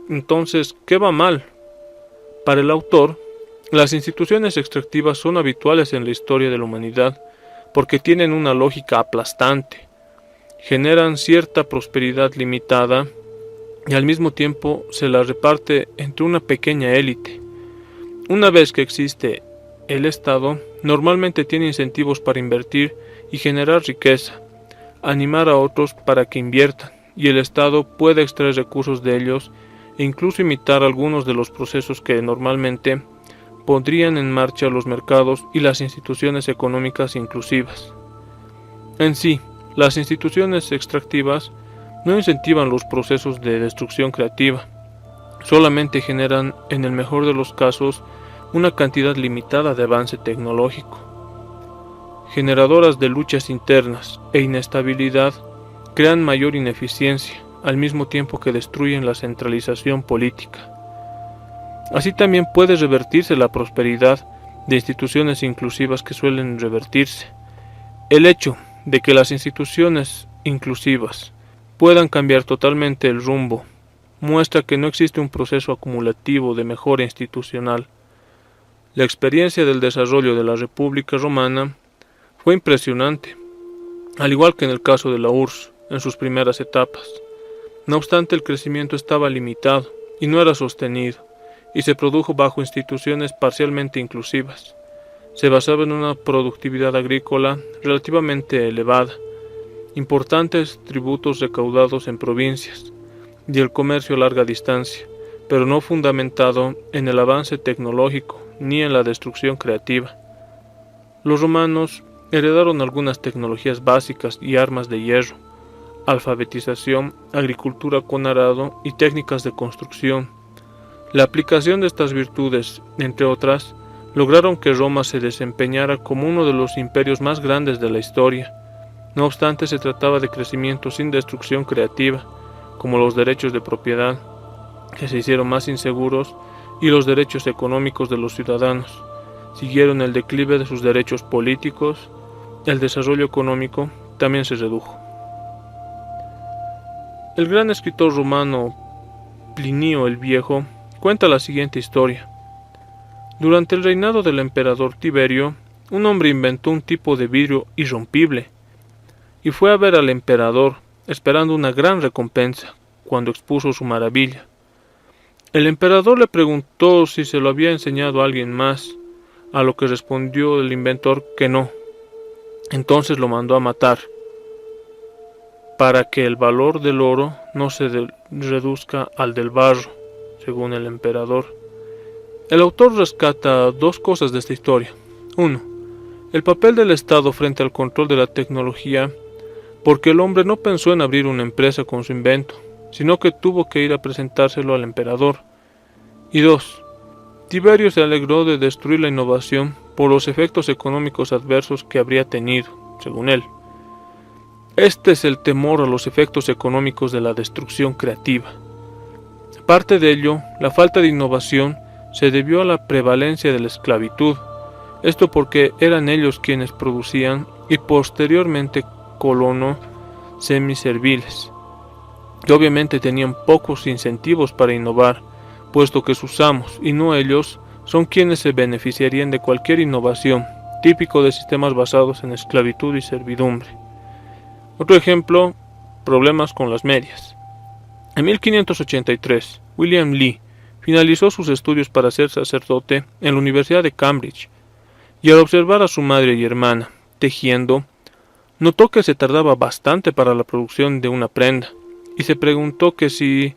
Entonces, ¿qué va mal? Para el autor, las instituciones extractivas son habituales en la historia de la humanidad porque tienen una lógica aplastante, generan cierta prosperidad limitada y al mismo tiempo se la reparte entre una pequeña élite. Una vez que existe el Estado, normalmente tiene incentivos para invertir y generar riqueza, animar a otros para que inviertan, y el Estado puede extraer recursos de ellos e incluso imitar algunos de los procesos que normalmente pondrían en marcha los mercados y las instituciones económicas inclusivas. En sí, las instituciones extractivas no incentivan los procesos de destrucción creativa, solamente generan, en el mejor de los casos, una cantidad limitada de avance tecnológico. Generadoras de luchas internas e inestabilidad, crean mayor ineficiencia, al mismo tiempo que destruyen la centralización política. Así también puede revertirse la prosperidad de instituciones inclusivas que suelen revertirse. El hecho de que las instituciones inclusivas puedan cambiar totalmente el rumbo muestra que no existe un proceso acumulativo de mejora institucional. La experiencia del desarrollo de la República Romana fue impresionante, al igual que en el caso de la URSS en sus primeras etapas. No obstante, el crecimiento estaba limitado y no era sostenido, y se produjo bajo instituciones parcialmente inclusivas. Se basaba en una productividad agrícola relativamente elevada, importantes tributos recaudados en provincias, y el comercio a larga distancia, pero no fundamentado en el avance tecnológico ni en la destrucción creativa. Los romanos heredaron algunas tecnologías básicas y armas de hierro, alfabetización, agricultura con arado y técnicas de construcción. La aplicación de estas virtudes, entre otras, lograron que Roma se desempeñara como uno de los imperios más grandes de la historia. No obstante, se trataba de crecimiento sin destrucción creativa, como los derechos de propiedad, que se hicieron más inseguros, y los derechos económicos de los ciudadanos. Siguieron el declive de sus derechos políticos, el desarrollo económico también se redujo. El gran escritor romano Plinio el Viejo cuenta la siguiente historia. Durante el reinado del emperador Tiberio, un hombre inventó un tipo de vidrio irrompible y fue a ver al emperador, esperando una gran recompensa, cuando expuso su maravilla. El emperador le preguntó si se lo había enseñado a alguien más, a lo que respondió el inventor que no. Entonces lo mandó a matar, para que el valor del oro no se reduzca al del barro, según el emperador. El autor rescata dos cosas de esta historia. 1. El papel del Estado frente al control de la tecnología, porque el hombre no pensó en abrir una empresa con su invento, sino que tuvo que ir a presentárselo al emperador. Y 2. Tiberio se alegró de destruir la innovación por los efectos económicos adversos que habría tenido, según él. Este es el temor a los efectos económicos de la destrucción creativa. Parte de ello, la falta de innovación se debió a la prevalencia de la esclavitud, esto porque eran ellos quienes producían y posteriormente colonos semiserviles, que obviamente tenían pocos incentivos para innovar, puesto que sus amos y no ellos son quienes se beneficiarían de cualquier innovación, típico de sistemas basados en esclavitud y servidumbre. Otro ejemplo, problemas con las medias. En 1583, William Lee finalizó sus estudios para ser sacerdote en la Universidad de Cambridge, y al observar a su madre y hermana tejiendo, notó que se tardaba bastante para la producción de una prenda, y se preguntó que si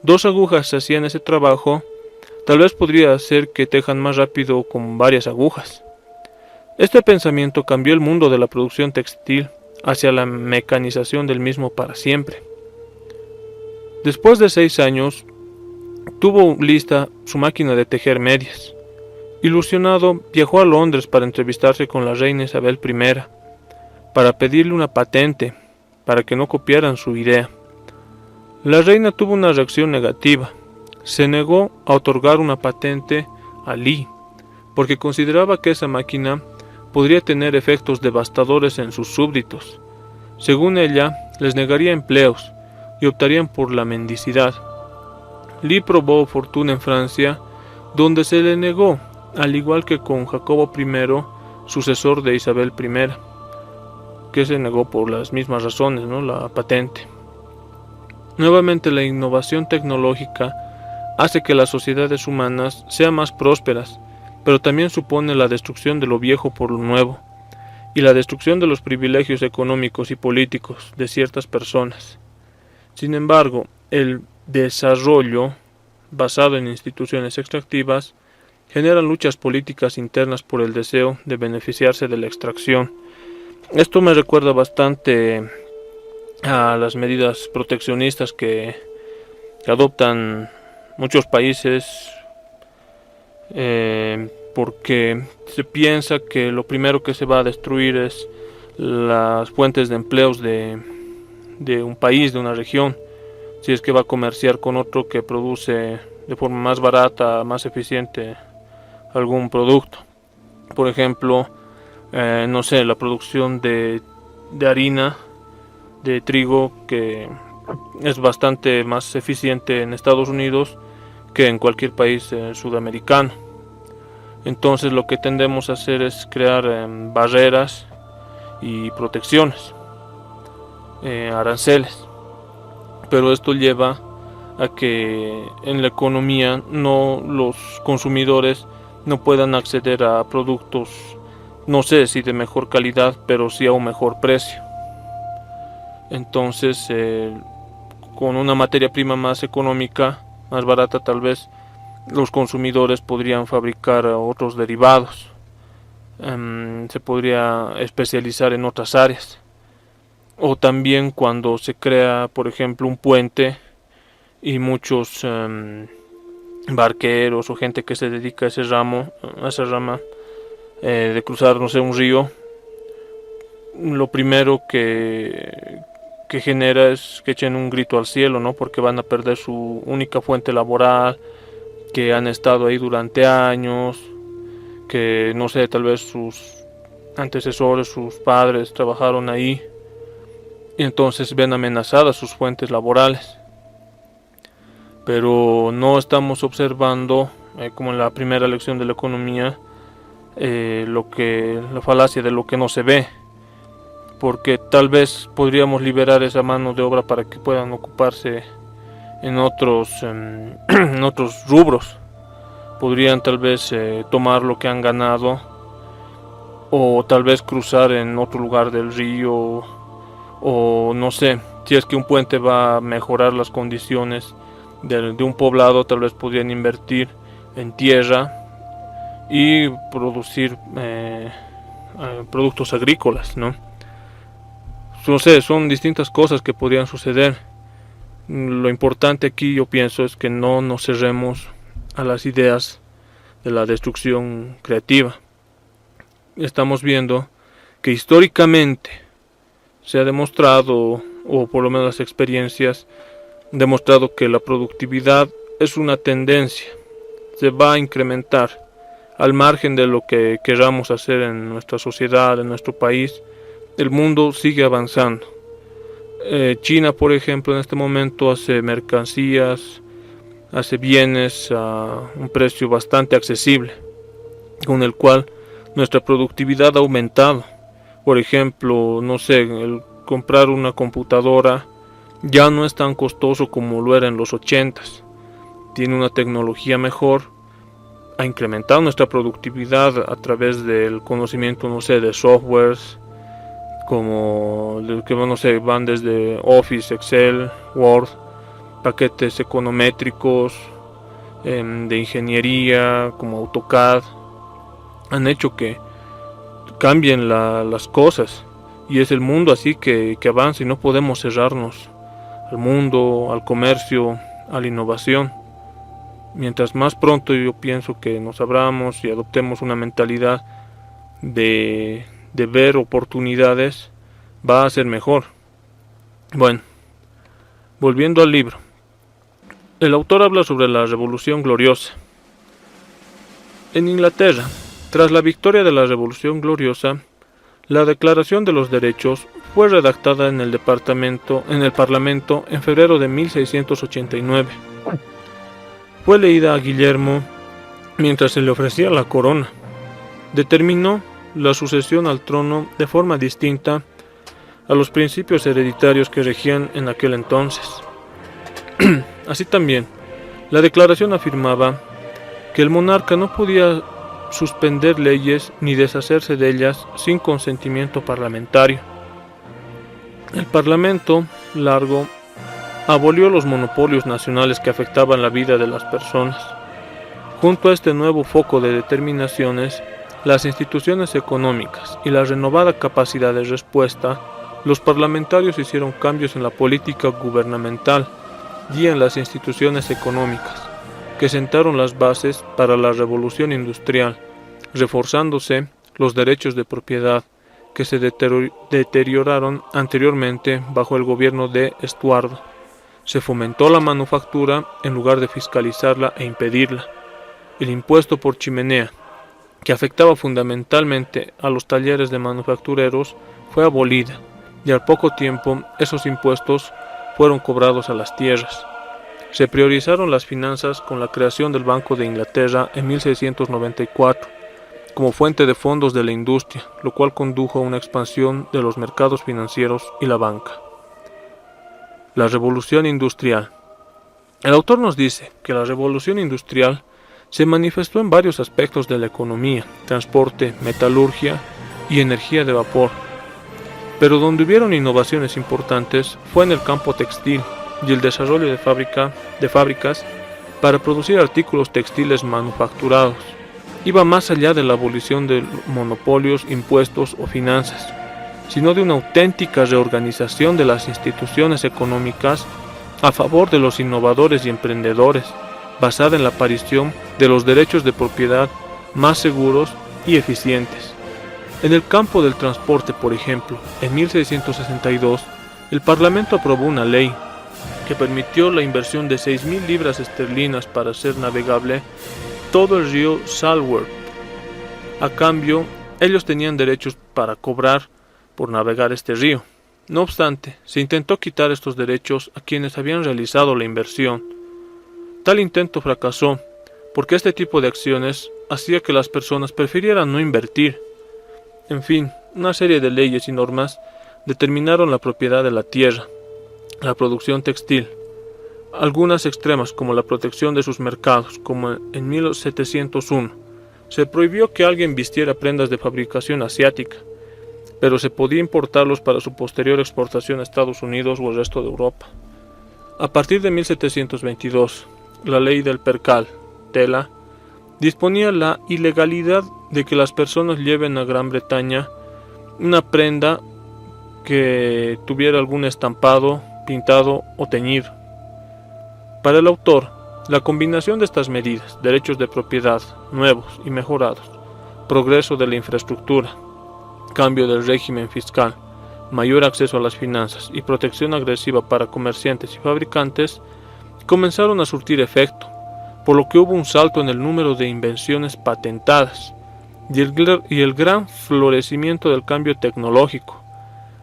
2 agujas hacían ese trabajo, tal vez podría ser que tejan más rápido con varias agujas. Este pensamiento cambió el mundo de la producción textil hacia la mecanización del mismo para siempre. Después de 6 años, tuvo lista su máquina de tejer medias. Ilusionado, viajó a Londres para entrevistarse con la reina Isabel I, para pedirle una patente, para que no copiaran su idea. La reina tuvo una reacción negativa. Se negó a otorgar una patente a Lee, porque consideraba que esa máquina podría tener efectos devastadores en sus súbditos. Según ella, les negaría empleos y optarían por la mendicidad. Lee probó fortuna en Francia, donde se le negó, al igual que con Jacobo I, sucesor de Isabel I, que se negó por las mismas razones, ¿no? La patente. Nuevamente, la innovación tecnológica hace que las sociedades humanas sean más prósperas, pero también supone la destrucción de lo viejo por lo nuevo, y la destrucción de los privilegios económicos y políticos de ciertas personas. Sin embargo, el desarrollo, basado en instituciones extractivas, genera luchas políticas internas por el deseo de beneficiarse de la extracción. Esto me recuerda bastante a las medidas proteccionistas que adoptan muchos países, porque se piensa que lo primero que se va a destruir es las fuentes de empleos de un país, de una región, si es que va a comerciar con otro que produce de forma más barata, más eficiente algún producto. Por ejemplo, no sé, la producción de harina de trigo, que es bastante más eficiente en Estados Unidos que en cualquier país sudamericano. Entonces lo que tendemos a hacer es crear barreras y protecciones, aranceles, pero esto lleva a que en la economía los consumidores no puedan acceder a productos, no sé si de mejor calidad, pero sí a un mejor precio. Entonces, con una materia prima más económica, más barata tal vez, los consumidores podrían fabricar otros derivados. Se podría especializar en otras áreas. O también cuando se crea, por ejemplo, un puente y muchos barqueros o gente que se dedica a esa rama de cruzar, no sé, un río, lo primero que genera es que echen un grito al cielo, ¿no? Porque van a perder su única fuente laboral, que han estado ahí durante años, que no sé, tal vez sus antecesores, sus padres trabajaron ahí, y entonces ven amenazadas sus fuentes laborales. Pero no estamos observando, como en la primera lección de la economía, la falacia de lo que no se ve, porque tal vez podríamos liberar esa mano de obra para que puedan ocuparse en otros rubros. Podrían tal vez tomar lo que han ganado, o tal vez cruzar en otro lugar del río, o no sé, si es que un puente va a mejorar las condiciones de un poblado, tal vez podrían invertir en tierra y producir productos agrícolas, ¿no? No sé, son distintas cosas que podrían suceder. Lo importante aquí, yo pienso, es que no nos cerremos a las ideas de la destrucción creativa. Estamos viendo que históricamente se ha demostrado, o por lo menos las experiencias han demostrado, que la productividad es una tendencia, se va a incrementar al margen de lo que queramos hacer en nuestra sociedad, en nuestro país. El mundo sigue avanzando. China, por ejemplo, en este momento hace mercancías, hace bienes a un precio bastante accesible, con el cual nuestra productividad ha aumentado. Por ejemplo, no sé, el comprar una computadora ya no es tan costoso como lo era en los 80s. Tiene una tecnología mejor, ha incrementado nuestra productividad a través del conocimiento, no sé, de softwares, como que no sé, van desde Office, Excel, Word, paquetes econométricos, de ingeniería como AutoCAD. Han hecho que cambien las cosas, y es el mundo así que avanza, y no podemos cerrarnos al mundo, al comercio, a la innovación. Mientras más pronto, yo pienso que nos abramos y adoptemos una mentalidad de ver oportunidades, va a ser mejor. Bueno, volviendo al libro, el autor habla sobre la Revolución Gloriosa. En Inglaterra, tras la victoria de la Revolución Gloriosa, la Declaración de los Derechos fue redactada en el Parlamento en febrero de 1689. fue leída a Guillermo mientras se le ofrecía la corona. Determinó la sucesión al trono de forma distinta a los principios hereditarios que regían en aquel entonces. Así también, la declaración afirmaba que el monarca no podía suspender leyes ni deshacerse de ellas sin consentimiento parlamentario. El Parlamento Largo abolió los monopolios nacionales que afectaban la vida de las personas. Junto a este nuevo foco de determinaciones, las instituciones económicas y la renovada capacidad de respuesta, los parlamentarios hicieron cambios en la política gubernamental y en las instituciones económicas, que sentaron las bases para la revolución industrial, reforzándose los derechos de propiedad que se deterioraron anteriormente bajo el gobierno de Estuardo. Se fomentó la manufactura en lugar de fiscalizarla e impedirla. El impuesto por chimenea, que afectaba fundamentalmente a los talleres de manufactureros, fue abolida, y al poco tiempo esos impuestos fueron cobrados a las tierras. Se priorizaron las finanzas con la creación del Banco de Inglaterra en 1694, como fuente de fondos de la industria, lo cual condujo a una expansión de los mercados financieros y la banca. La revolución industrial. El autor nos dice que la revolución industrial se manifestó en varios aspectos de la economía, transporte, metalurgia y energía de vapor. Pero donde hubieron innovaciones importantes fue en el campo textil y el desarrollo de fábricas para producir artículos textiles manufacturados. Iba más allá de la abolición de monopolios, impuestos o finanzas, sino de una auténtica reorganización de las instituciones económicas a favor de los innovadores y emprendedores, basada en la aparición de los derechos de propiedad más seguros y eficientes. En el campo del transporte, por ejemplo, en 1662, el Parlamento aprobó una ley que permitió la inversión de 6.000 libras esterlinas para hacer navegable todo el río Salween. A cambio, ellos tenían derechos para cobrar por navegar este río. No obstante, se intentó quitar estos derechos a quienes habían realizado la inversión. Tal intento fracasó, porque este tipo de acciones hacía que las personas prefirieran no invertir. En fin, una serie de leyes y normas determinaron la propiedad de la tierra, la producción textil, algunas extremas como la protección de sus mercados, como en 1701. Se prohibió que alguien vistiera prendas de fabricación asiática, pero se podía importarlos para su posterior exportación a Estados Unidos o el resto de Europa. A partir de 1722, la ley del percal, tela, disponía la ilegalidad de que las personas lleven a Gran Bretaña una prenda que tuviera algún estampado, pintado o teñido. Para el autor, la combinación de estas medidas, derechos de propiedad nuevos y mejorados, progreso de la infraestructura, cambio del régimen fiscal, mayor acceso a las finanzas y protección agresiva para comerciantes y fabricantes, comenzaron a surtir efecto, por lo que hubo un salto en el número de invenciones patentadas y el gran florecimiento del cambio tecnológico.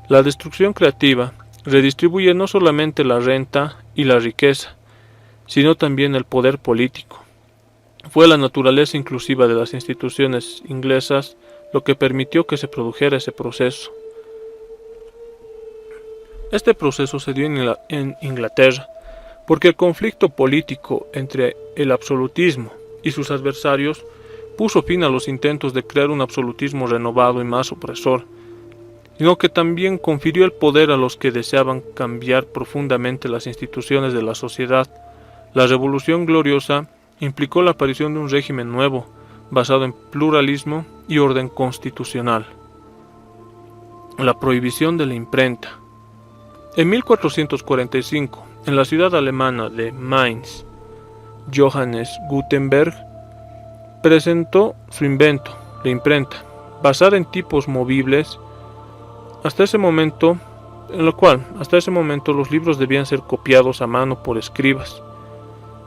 La destrucción creativa redistribuye no solamente la renta y la riqueza, sino también el poder político. Fue la naturaleza inclusiva de las instituciones inglesas lo que permitió que se produjera ese proceso. Este proceso se dio en Inglaterra, porque el conflicto político entre el absolutismo y sus adversarios puso fin a los intentos de crear un absolutismo renovado y más opresor, sino que también confirió el poder a los que deseaban cambiar profundamente las instituciones de la sociedad. La Revolución Gloriosa implicó la aparición de un régimen nuevo, basado en pluralismo y orden constitucional. La prohibición de la imprenta. En 1445, en la ciudad alemana de Mainz, Johannes Gutenberg presentó su invento, la imprenta, basada en tipos movibles, hasta ese momento los libros debían ser copiados a mano por escribas.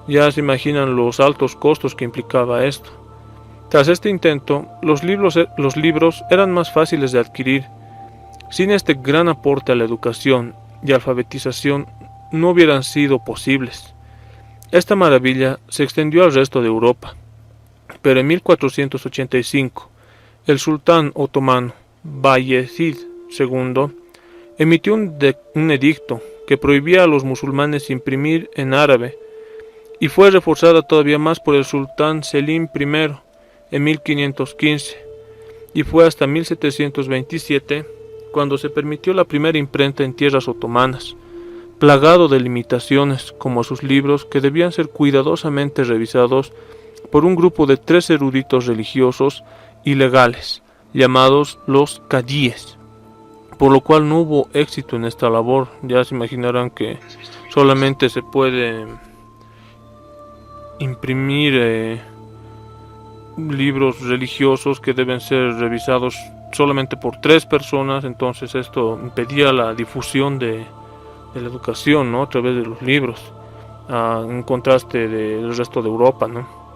Ya se imaginan los altos costos que implicaba esto. Tras este intento, los libros eran más fáciles de adquirir. Sin este gran aporte a la educación y alfabetización no hubieran sido posibles. Esta maravilla se extendió al resto de Europa, pero en 1485 el sultán otomano Bayezid II emitió un edicto que prohibía a los musulmanes imprimir en árabe y fue reforzada todavía más por el sultán Selim I en 1515 y fue hasta 1727 cuando se permitió la primera imprenta en tierras otomanas, plagado de limitaciones como sus libros que debían ser cuidadosamente revisados por un grupo de 3 eruditos religiosos y legales, llamados los cadíes, por lo cual no hubo éxito en esta labor. Ya se imaginarán que solamente se puede imprimir libros religiosos que deben ser revisados solamente por 3 personas, entonces esto impedía la difusión de la educación, ¿no?, a través de los libros, en contraste del resto de Europa, ¿no?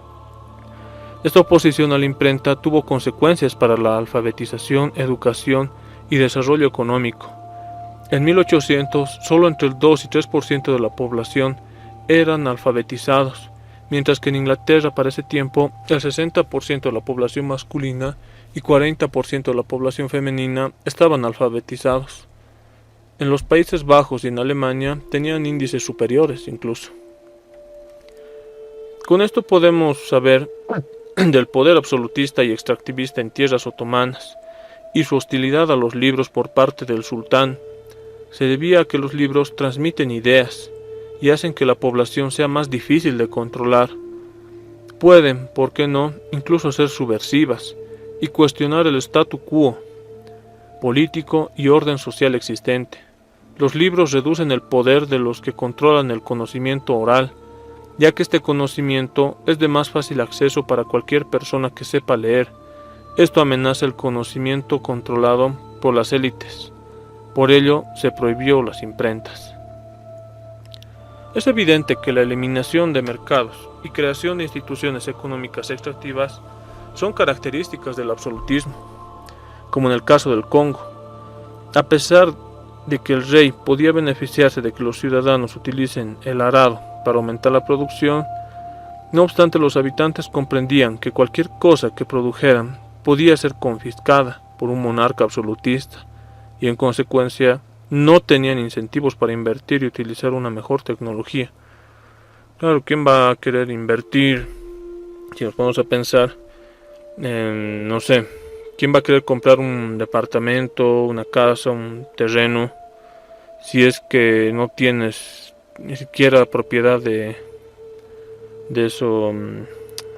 Esta oposición a la imprenta tuvo consecuencias para la alfabetización, educación y desarrollo económico. En 1800, solo entre el 2 y 3% de la población eran alfabetizados, mientras que en Inglaterra para ese tiempo el 60% de la población masculina y 40% de la población femenina estaban alfabetizados. En los Países Bajos y en Alemania tenían índices superiores incluso. Con esto podemos saber del poder absolutista y extractivista en tierras otomanas y su hostilidad a los libros por parte del sultán. Se debía a que los libros transmiten ideas y hacen que la población sea más difícil de controlar. Pueden, ¿por qué no?, incluso ser subversivas y cuestionar el statu quo político y orden social existente. Los libros reducen el poder de los que controlan el conocimiento oral, ya que este conocimiento es de más fácil acceso para cualquier persona que sepa leer. Esto amenaza el conocimiento controlado por las élites. Por ello, se prohibió las imprentas. Es evidente que la eliminación de mercados y creación de instituciones económicas extractivas son características del absolutismo, como en el caso del Congo. A pesar de que el rey podía beneficiarse de que los ciudadanos utilicen el arado para aumentar la producción, no obstante los habitantes comprendían que cualquier cosa que produjeran podía ser confiscada por un monarca absolutista y en consecuencia no tenían incentivos para invertir y utilizar una mejor tecnología. Claro, ¿quién va a querer invertir? Si nos ponemos a pensar, no sé, ¿quién va a querer comprar un departamento, una casa, un terreno, si es que no tienes ni siquiera propiedad de eso,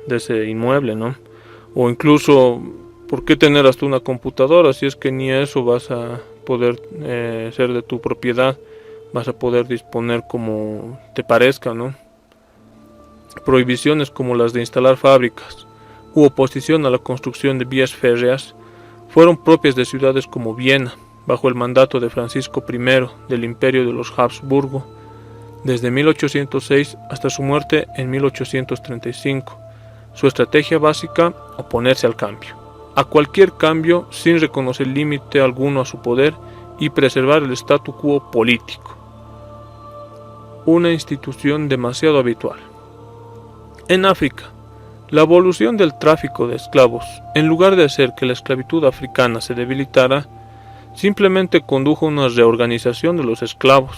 de ese inmueble, ¿no? O incluso, ¿por qué tener hasta una computadora si es que ni eso vas a poder ser de tu propiedad? Vas a poder disponer como te parezca, ¿no? Prohibiciones como las de instalar fábricas u oposición a la construcción de vías férreas fueron propias de ciudades como Viena, bajo el mandato de Francisco I del Imperio de los Habsburgo, desde 1806 hasta su muerte en 1835. Su estrategia básica, oponerse al cambio, a cualquier cambio sin reconocer límite alguno a su poder y preservar el statu quo político. Una institución demasiado habitual. En África, la evolución del tráfico de esclavos, en lugar de hacer que la esclavitud africana se debilitara, simplemente condujo a una reorganización de los esclavos,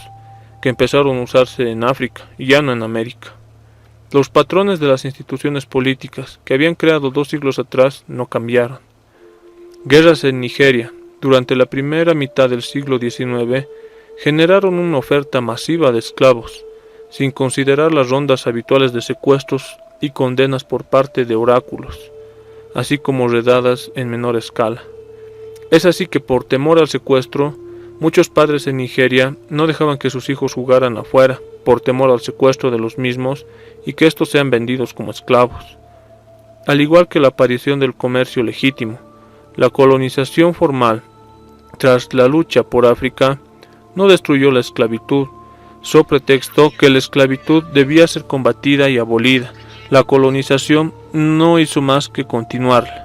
que empezaron a usarse en África y ya no en América. Los patrones de las instituciones políticas que habían creado 2 siglos atrás no cambiaron. Guerras en Nigeria, durante la primera mitad del siglo XIX, generaron una oferta masiva de esclavos, sin considerar las rondas habituales de secuestros y condenas por parte de oráculos, así como redadas en menor escala. Es así que por temor al secuestro, muchos padres en Nigeria no dejaban que sus hijos jugaran afuera, por temor al secuestro de los mismos y que estos sean vendidos como esclavos. Al igual que la aparición del comercio legítimo, la colonización formal, tras la lucha por África, no destruyó la esclavitud, so pretexto que la esclavitud debía ser combatida y abolida. La colonización no hizo más que continuarla.